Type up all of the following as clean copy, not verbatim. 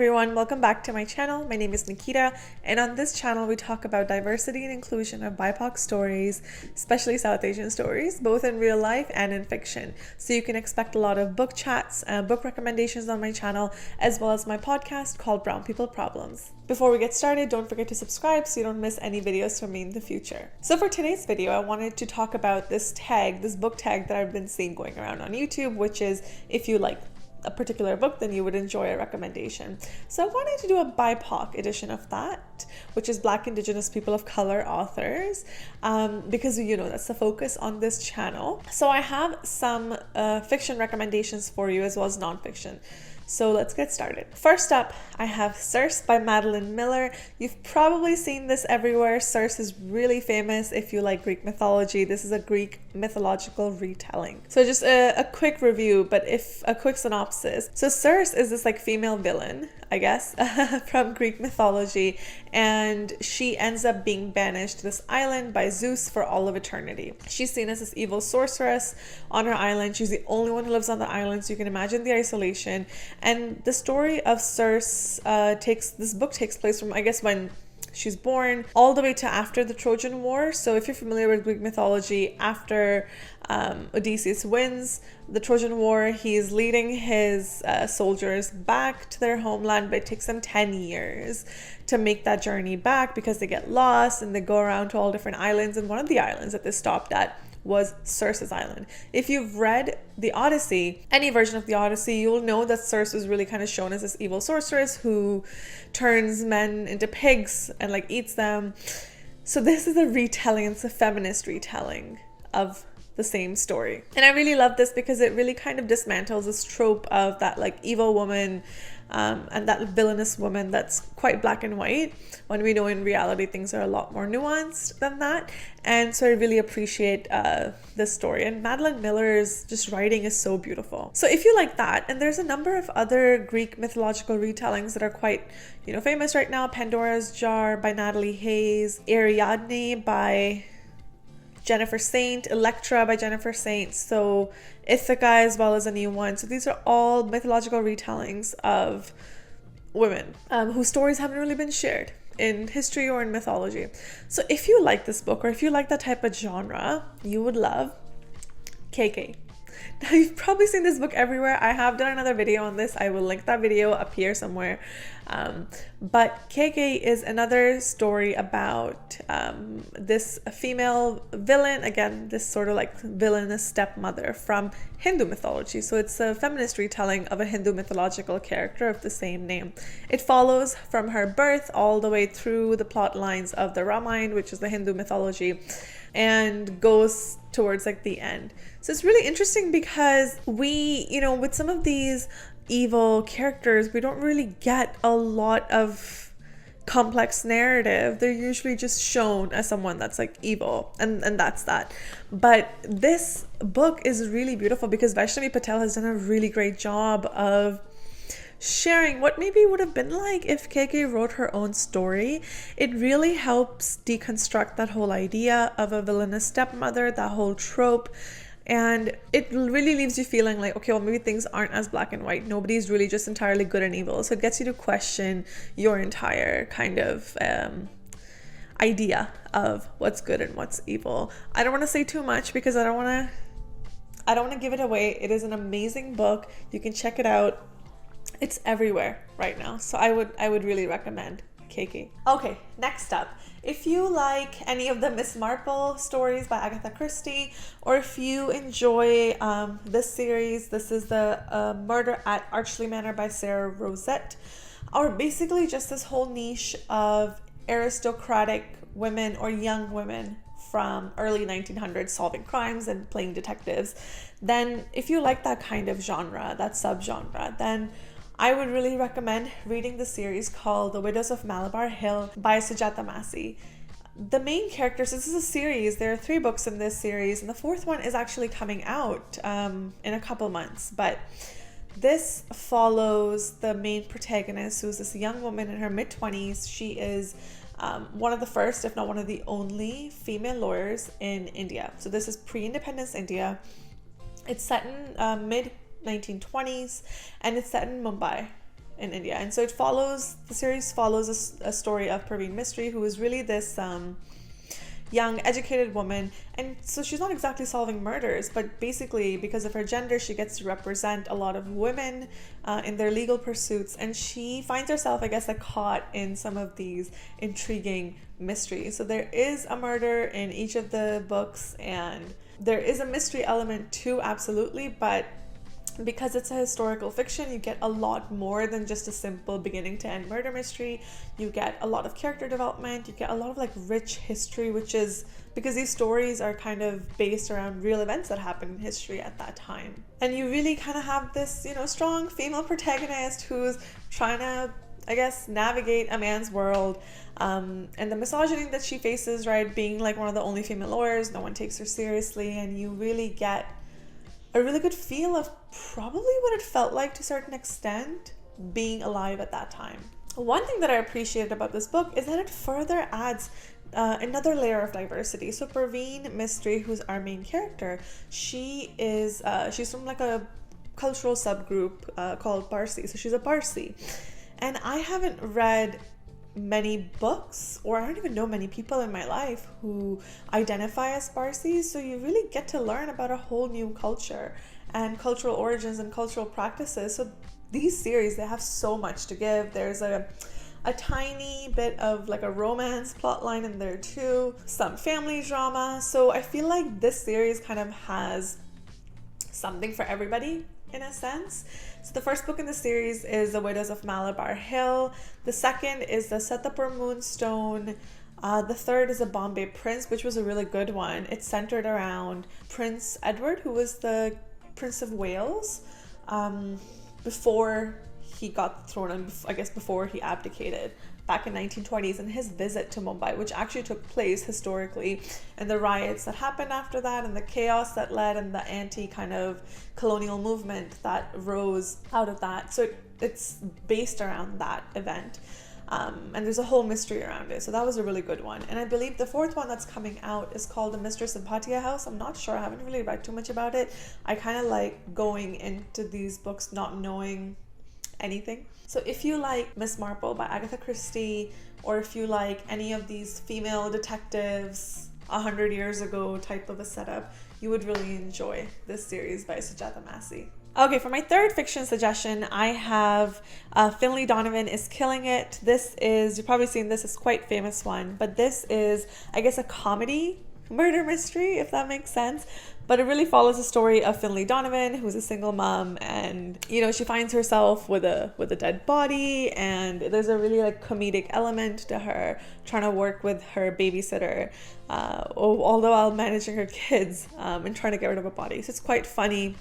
everyone, welcome back to my channel. My name is Nikita, and on this channel we talk about diversity and inclusion of BIPOC stories, especially South Asian stories, both in real life and in fiction. So you can expect a lot of book chats, book recommendations on my channel, as well as my podcast called Brown People Problems. Before we get started, don't forget to subscribe so you don't miss any videos from me in the future. So for today's video, I wanted to talk about this book tag that I've been seeing going around on YouTube, which is if you like a particular book, then you would enjoy a recommendation. So I wanted to do a BIPOC edition of that, which is Black, Indigenous, People of Color authors, because that's the focus on this channel. So I have some fiction recommendations for you as well as nonfiction. So let's get started. First up, I have Circe by Madeline Miller. You've probably seen this everywhere. Circe is really famous if you like Greek mythology. This is a Greek mythological retelling. So just a quick review, but if a quick synopsis. So Circe is this like female villain, I guess, from Greek mythology, and she ends up being banished to this island by Zeus for all of eternity. She's seen as this evil sorceress on her island. She's the only one who lives on the island, so you can imagine the isolation. And the story of Circe this book takes place from, I guess, when she's born all the way to after the Trojan War. So if you're familiar with Greek mythology, after Odysseus wins the Trojan War, he's leading his soldiers back to their homeland, but it takes them 10 years to make that journey back because they get lost and they go around to all different islands. And one of the islands that they stopped at was Circe's island. If you've read the Odyssey, any version of the Odyssey, you'll know that Circe was really kind of shown as this evil sorceress who turns men into pigs and like eats them. So this is a retelling, it's a feminist retelling of the same story. And I really love this because it really kind of dismantles this trope of that like evil woman and that villainous woman that's quite black and white, when we know in reality things are a lot more nuanced than that. And so I really appreciate this story, and Madeline Miller's just writing is so beautiful. So if you like that, and there's a number of other Greek mythological retellings that are quite famous right now. Pandora's Jar by Natalie Hayes, Ariadne by Jennifer Saint, Electra by Jennifer Saint, so Ithaca as well as a new one. So these are all mythological retellings of women whose stories haven't really been shared in history or in mythology. So if you like this book, or if you like that type of genre, you would love KK. Now, you've probably seen this book everywhere. I have done another video on this. I will link that video up here somewhere. But KK is another story about this female villain, again, this sort of like villainous stepmother from Hindu mythology. So it's a feminist retelling of a Hindu mythological character of the same name. It follows from her birth all the way through the plot lines of the Ramayana, which is the Hindu mythology, and goes towards like the end. So it's really interesting because we, with some of these evil characters, we don't really get a lot of complex narrative. They're usually just shown as someone that's like evil, and that's that. But this book is really beautiful because Vaishnavi Patel has done a really great job of sharing what maybe would have been like if KK wrote her own story. It really helps deconstruct that whole idea of a villainous stepmother, that whole trope. And it really leaves you feeling like, okay, well, maybe things aren't as black and white. Nobody's really just entirely good and evil. So it gets you to question your entire kind of idea of what's good and what's evil. I don't want to say too much because I don't want to give it away. It is an amazing book. You can check it out. It's everywhere right now. So I would really recommend KK. Okay, next up. If you like any of the Miss Marple stories by Agatha Christie, or if you enjoy this series, this is the Murder at Archley Manor by Sarah Rosette, or basically just this whole niche of aristocratic women or young women from early 1900s solving crimes and playing detectives, then if you like that kind of genre, that subgenre, then I would really recommend reading the series called The Widows of Malabar Hill by Sujata Massey. The main characters, this is a series, there are 3 books in this series, and the 4th one is actually coming out in a couple months, but this follows the main protagonist, who's this young woman in her mid-20s. She is one of the first, if not one of the only, female lawyers in India. So this is pre-independence India. It's set in mid-1920s, and it's set in Mumbai in India. And so the series follows a story of Praveen Mystery, who is really this young, educated woman. And so she's not exactly solving murders, but basically because of her gender, she gets to represent a lot of women in their legal pursuits. And she finds herself, I guess, like caught in some of these intriguing mysteries. So there is a murder in each of the books, and there is a mystery element too, absolutely, but because it's a historical fiction, you get a lot more than just a simple beginning to end murder mystery. You get a lot of character development, you get a lot of like rich history, which is because these stories are kind of based around real events that happened in history at that time. And you really kind of have this, you know, strong female protagonist who's trying to, I guess, navigate a man's world, and the misogyny that she faces, right, being like one of the only female lawyers, no one takes her seriously, and you really get a really good feel of probably what it felt like to a certain extent being alive at that time. One thing that I appreciated about this book is that it further adds another layer of diversity. So Praveen Mystery, who's our main character, she's from like a cultural subgroup called Parsi. So she's a Parsi. And I haven't read many books, or I don't even know many people in my life who identify as Parsis. So you really get to learn about a whole new culture and cultural origins and cultural practices. So these series, they have so much to give. There's a tiny bit of like a romance plot line in there too, some family drama. So I feel like this series kind of has something for everybody in a sense. So the first book in the series is The Widows of Malabar Hill. The second is The Satapur Moonstone. The third is A Bombay Prince, which was a really good one. It's centered around Prince Edward, who was the Prince of Wales before he got the throne, and I guess before he abdicated back in 1920s, and his visit to Mumbai, which actually took place historically, and the riots that happened after that, and the chaos that led, and the anti kind of colonial movement that rose out of that. So it's based around that event, and there's a whole mystery around it. So that was a really good one. And I believe the fourth one that's coming out is called The Mistress in Bhatia House. I'm not sure, I haven't really read too much about it. I kind of like going into these books not knowing anything. So if you like Miss Marple by Agatha Christie, or if you like any of these female detectives 100 years ago type of a setup, you would really enjoy this series by Sujata Massey. Okay, for my third fiction suggestion, I have Finlay Donovan is Killing It. This is, you've probably seen this, it's quite famous one, but this is, I guess, a comedy murder mystery, if that makes sense. But it really follows the story of Finlay Donovan, who's a single mom, and you know, she finds herself with a dead body, and there's a really like comedic element to her trying to work with her babysitter, although while managing her kids and trying to get rid of a body. So it's quite funny,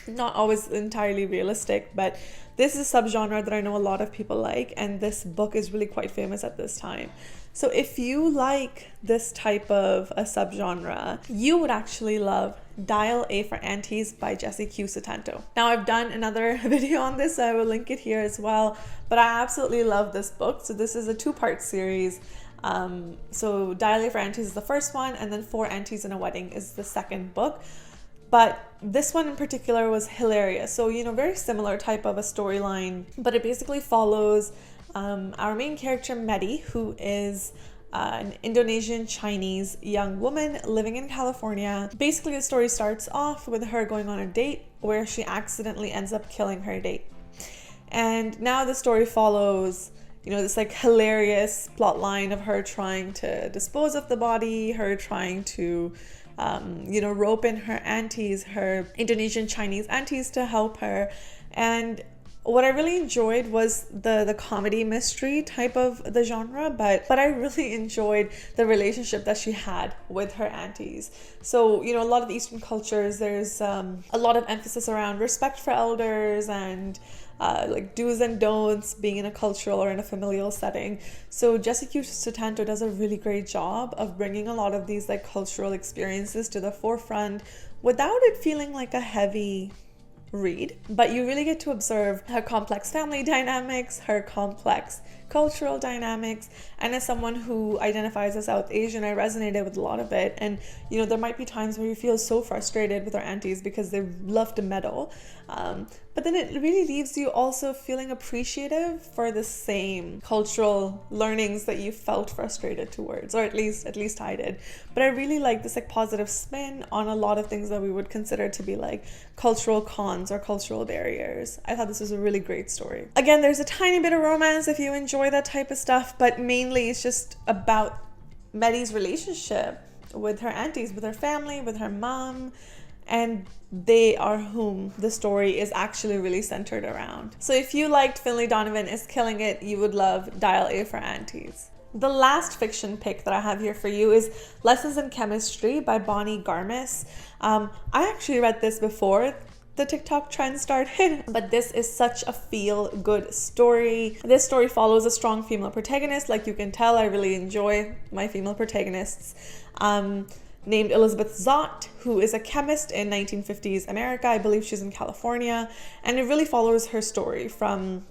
not always entirely realistic, but this is a subgenre that I know a lot of people like, and this book is really quite famous at this time. So if you like this type of a subgenre, you would actually love Dial A for Aunties by Jessie Q. Sutanto. Now I've done another video on this, so I will link it here as well, but I absolutely love this book. So this is a two-part series. So Dial A for Aunties is the first one, and then Four Aunties in a Wedding is the second book. But this one in particular was hilarious. So, you know, very similar type of a storyline, but it basically follows our main character, Medi, who is an Indonesian Chinese young woman living in California. Basically, the story starts off with her going on a date where she accidentally ends up killing her date. And now the story follows, you know, this like hilarious plot line of her trying to dispose of the body, her trying to rope in her aunties, her Indonesian Chinese aunties, to help her. And what I really enjoyed was the comedy mystery type of the genre, but I really enjoyed the relationship that she had with her aunties. So, you know, a lot of Eastern cultures, there's a lot of emphasis around respect for elders and like do's and don'ts being in a cultural or in a familial setting. So Jessie Q. Sutanto does a really great job of bringing a lot of these like cultural experiences to the forefront without it feeling like a heavy read, but you really get to observe her complex family dynamics, her complex cultural dynamics. And as someone who identifies as South Asian, I resonated with a lot of it. And, you know, there might be times where you feel so frustrated with our aunties because they love to meddle. But then it really leaves you also feeling appreciative for the same cultural learnings that you felt frustrated towards, or at least I did. But I really like this like positive spin on a lot of things that we would consider to be like cultural cons or cultural barriers. I thought this was a really great story. Again, there's a tiny bit of romance if you enjoy that type of stuff, but mainly it's just about Medi's relationship with her aunties, with her family, with her mom, and they are whom the story is actually really centered around. So if you liked Finlay Donovan is Killing It, you would love Dial A for Aunties. The last fiction pick that I have here for you is Lessons in Chemistry by Bonnie Garmis. I actually read this before the TikTok trend started, but this is such a feel-good story. This story follows a strong female protagonist. Like you can tell, I really enjoy my female protagonists. Named Elizabeth Zott, who is a chemist in 1950s America. I believe she's in California. And it really follows her story from,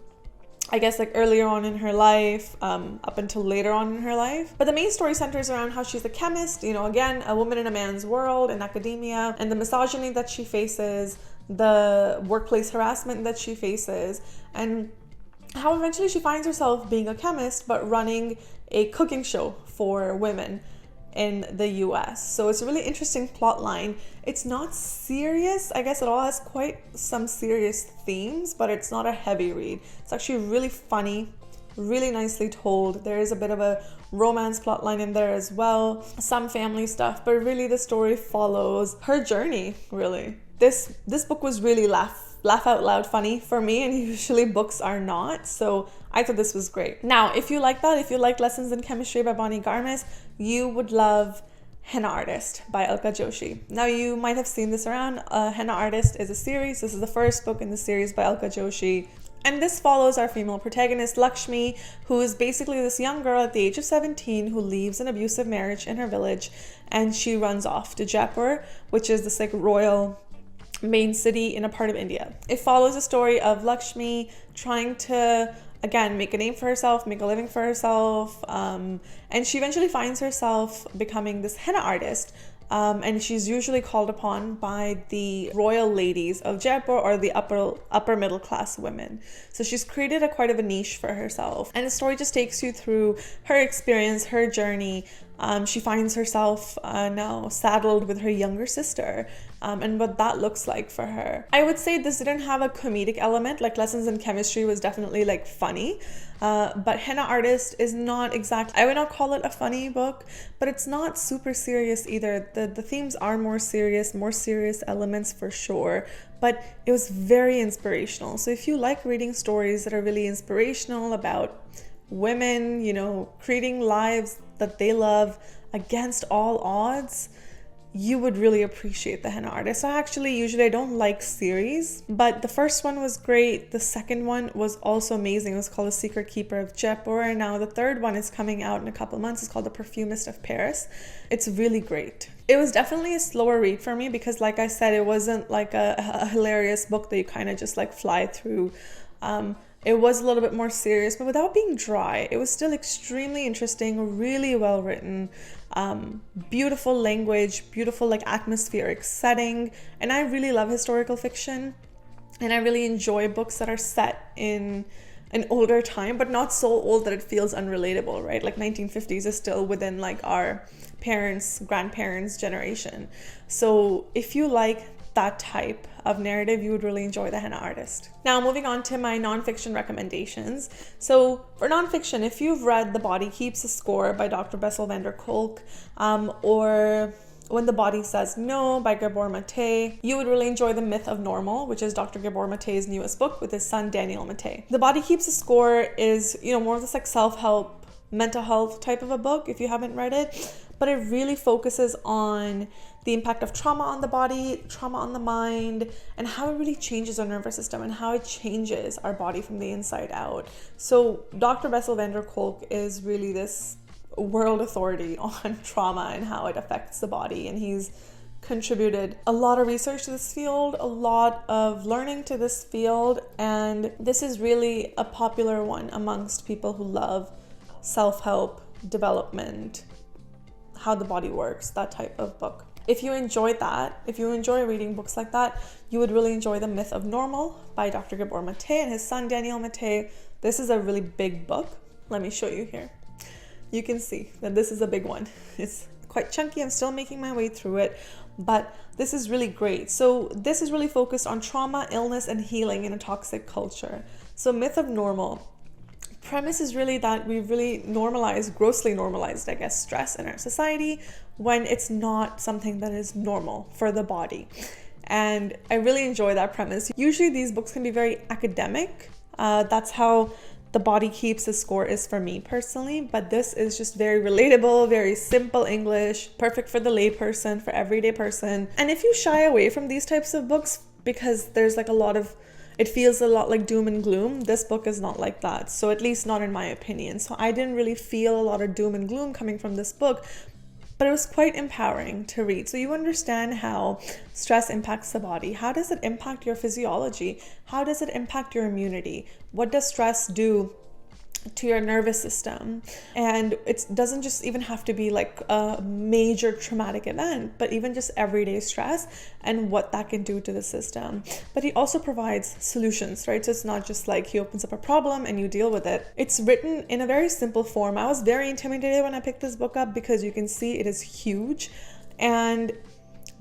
I guess, like earlier on in her life, up until later on in her life. But the main story centers around how she's a chemist, you know, again, a woman in a man's world in academia, and the misogyny that she faces, the workplace harassment that she faces, and how eventually she finds herself being a chemist, but running a cooking show for women in the US. So it's a really interesting plot line. It's not serious, I guess. It all has quite some serious themes, but it's not a heavy read. It's actually really funny, really nicely told. There is a bit of a romance plot line in there as well, some family stuff, but really the story follows her journey, really. This book was really laugh out loud funny for me, and usually books are not, so I thought this was great. Now, if you like that, if you like Lessons in Chemistry by Bonnie Garmis, you would love Henna Artist by Alka Joshi. Now, you might have seen this around. Henna Artist is a series. This is the first book in the series by Alka Joshi. And this follows our female protagonist, Lakshmi, who is basically this young girl at the age of 17 who leaves an abusive marriage in her village, and she runs off to Jaipur, which is this like royal main city in a part of India. It follows the story of Lakshmi trying to, again, make a name for herself, make a living for herself, and she eventually finds herself becoming this henna artist. And she's usually called upon by the royal ladies of Jaipur, or the upper middle class women. So she's created quite of a niche for herself. And the story just takes you through her experience, her journey. She finds herself now saddled with her younger sister, and what that looks like for her. I would say this didn't have a comedic element. Like Lessons in Chemistry was definitely like funny, but Henna Artist is not I would not call it a funny book, but it's not super serious either. The themes are more serious elements for sure, but it was very inspirational. So if you like reading stories that are really inspirational about women, you know, creating lives that they love against all odds, you would really appreciate the Henna Artist. Usually I don't like series, but the first one was great. The second one was also amazing. It was called The Secret Keeper of Jaipur, and now the third one is coming out in a couple months. It's called The Perfumist of Paris. It's really great. It was definitely a slower read for me because, like I said, it wasn't like a hilarious book that you kind of just like fly through. It was a little bit more serious, but without being dry. It was still extremely interesting, really well written, beautiful language, beautiful like atmospheric setting. And I really love historical fiction, and I really enjoy books that are set in an older time, but not so old that it feels unrelatable, right? Like 1950s is still within like our parents, grandparents' generation. So if you like that type of narrative, you would really enjoy the Henna Artist. Now, moving on to my nonfiction recommendations. So for nonfiction, if you've read The Body Keeps a Score by Dr. Bessel van der Kolk, or When the Body Says No by Gabor Mate, you would really enjoy The Myth of Normal, which is Dr. Gabor Mate's newest book with his son Daniel Mate. The Body Keeps a Score is, you know, more of this like self-help, mental health type of a book if you haven't read it, but it really focuses on the impact of trauma on the body, trauma on the mind, and how it really changes our nervous system and how it changes our body from the inside out. So Dr. Bessel van der Kolk is really this world authority on trauma and how it affects the body, and he's contributed a lot of research to this field, a lot of learning to this field, and this is really a popular one amongst people who love self-help, development, how the body works, that type of book. If you enjoy that, if you enjoy reading books like that, you would really enjoy The Myth of Normal by Dr. Gabor Mate and his son Daniel Mate. This is a really big book. Let me show you here. You can see that this is a big one. It's quite chunky. I'm still making my way through it, but this is really great. So this is really focused on trauma, illness, and healing in a toxic culture. So Myth of Normal. Premise is really that we've really grossly normalized, I guess, stress in our society when it's not something that is normal for the body. And I really enjoy that premise. Usually these books can be very academic. That's how The Body Keeps the Score is for me personally, but this is just very relatable, very simple English, perfect for the layperson, for everyday person. And if you shy away from these types of books because there's like it feels a lot like doom and gloom, this book is not like that. So at least not in my opinion. So I didn't really feel a lot of doom and gloom coming from this book, but it was quite empowering to read. So you understand how stress impacts the body. How does it impact your physiology? How does it impact your immunity? What does stress do to your nervous system? And it doesn't just even have to be like a major traumatic event, but even just everyday stress and what that can do to the system. But he also provides solutions, right? So it's not just like he opens up a problem and you deal with it. It's written in a very simple form. I was very intimidated when I picked this book up because you can see it is huge, and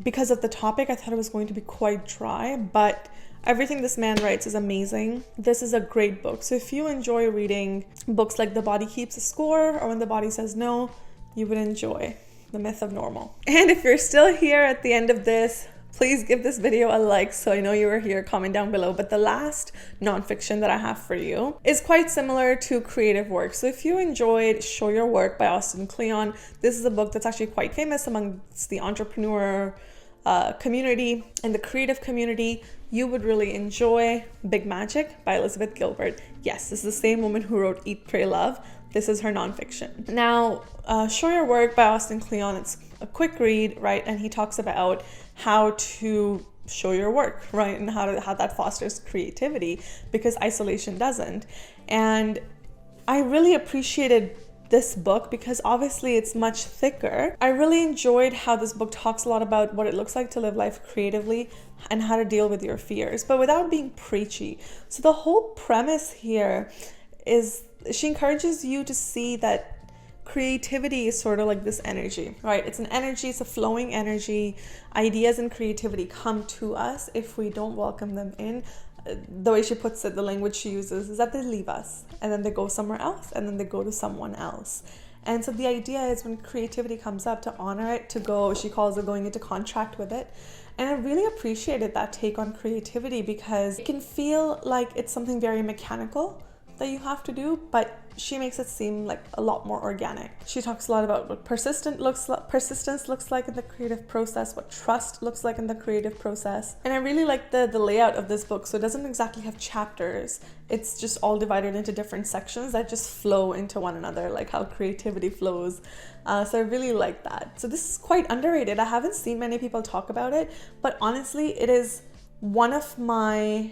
because of the topic I thought it was going to be quite dry, but everything this man writes is amazing. This is a great book. So if you enjoy reading books like The Body Keeps a Score or When the Body Says No, you would enjoy The Myth of Normal. And if you're still here at the end of this, please give this video a like so I know you were here. Comment down below. But the last nonfiction that I have for you is quite similar to creative work. So if you enjoyed Show Your Work by Austin Kleon, this is a book that's actually quite famous amongst the entrepreneur community and the creative community. You would really enjoy Big Magic by Elizabeth Gilbert. Yes, this is the same woman who wrote Eat, Pray, Love. This is her nonfiction. Now, Show Your Work by Austin Kleon, it's a quick read, right? And he talks about how to show your work, right? And how that fosters creativity, because isolation doesn't. And I really appreciated this book because obviously it's much thicker. I really enjoyed how this book talks a lot about what it looks like to live life creatively and how to deal with your fears, but without being preachy. So the whole premise here is she encourages you to see that creativity is sort of like this energy, right? It's an energy, it's a flowing energy. Ideas and creativity come to us. If we don't welcome them in, the way she puts it, the language she uses is that they leave us and then they go somewhere else and then they go to someone else. And so the idea is when creativity comes up, to honor it, to go, she calls it going into contract with it. And I really appreciated that take on creativity because it can feel like it's something very mechanical that you have to do, but she makes it seem like a lot more organic. She talks a lot about what persistence looks like in the creative process, what trust looks like in the creative process. And I really like the layout of this book. So it doesn't exactly have chapters. It's just all divided into different sections that just flow into one another, like how creativity flows. So I really like that. So this is quite underrated. I haven't seen many people talk about it, but honestly, it is one of my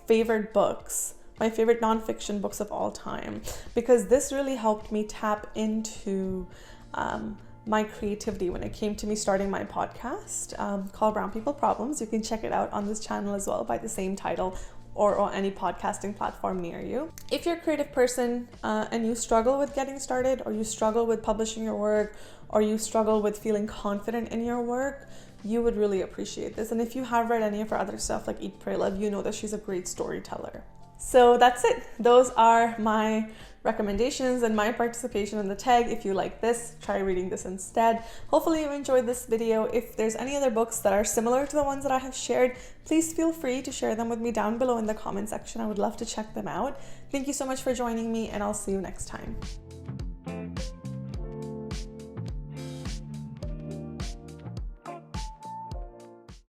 favorite books, my favorite nonfiction books of all time, because this really helped me tap into my creativity when it came to me starting my podcast called Brown People Problems. You can check it out on this channel as well by the same title, or on any podcasting platform near you. If you're a creative person and you struggle with getting started, or you struggle with publishing your work, or you struggle with feeling confident in your work, you would really appreciate this. And if you have read any of her other stuff like Eat, Pray, Love, you know that she's a great storyteller. So that's it. Those are my recommendations and my participation in the tag. If you like this, try reading this instead. Hopefully you enjoyed this video. If there's any other books that are similar to the ones that I have shared, please feel free to share them with me down below in the comment section. I would love to check them out. Thank you so much for joining me, and I'll see you next time.